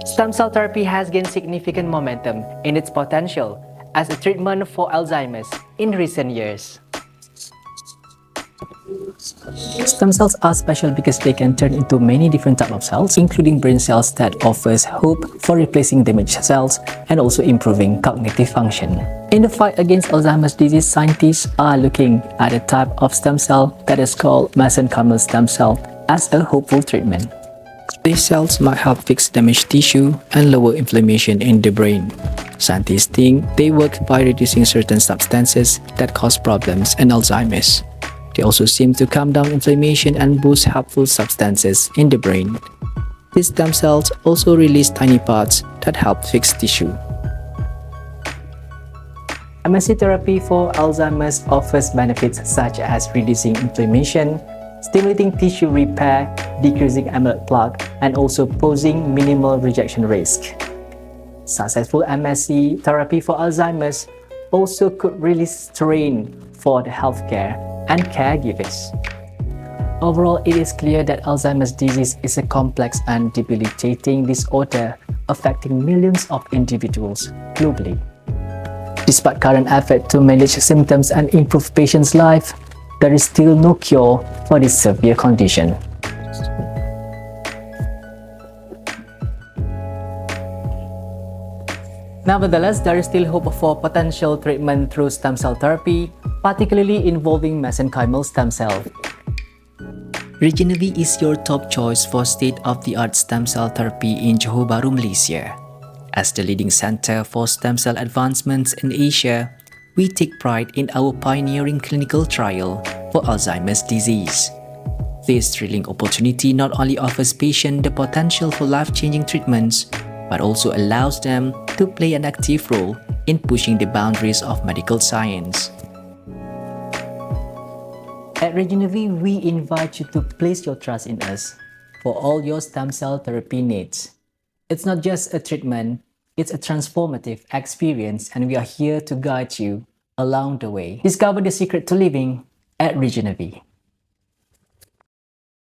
Stem cell therapy has gained significant momentum in its potential as a treatment for Alzheimer's in recent years. Stem cells are special because they can turn into many different types of cells, including brain cells that offers hope for replacing damaged cells and also improving cognitive function. In the fight against Alzheimer's disease, scientists are looking at a type of stem cell that is called mesenchymal stem cell as a hopeful treatment. These cells might help fix damaged tissue and lower inflammation in the brain. Scientists think they work by reducing certain substances that cause problems in Alzheimer's. They also seem to calm down inflammation and boost helpful substances in the brain. These stem cells also release tiny parts that help fix tissue. MSC therapy for Alzheimer's offers benefits such as reducing inflammation, stimulating tissue repair, decreasing amyloid plaque, and also posing minimal rejection risk. Successful MSC therapy for Alzheimer's also could release strain for the healthcare and caregivers. Overall, it is clear that Alzheimer's disease is a complex and debilitating disorder affecting millions of individuals globally. Despite current efforts to manage symptoms and improve patients' life, there is still no cure for this severe condition. Nevertheless, there is still hope for potential treatment through stem cell therapy, particularly involving mesenchymal stem cell. Regenavie is your top choice for state-of-the-art stem cell therapy in Johor Bahru, Malaysia. As the leading center for stem cell advancements in Asia, we take pride in our pioneering clinical trial for Alzheimer's disease. This thrilling opportunity not only offers patients the potential for life-changing treatments, but also allows them to play an active role in pushing the boundaries of medical science. At Regenavie, we invite you to place your trust in us for all your stem cell therapy needs. It's not just a treatment, it's a transformative experience, and we are here to guide you along the way. Discover the secret to living at Regenavie.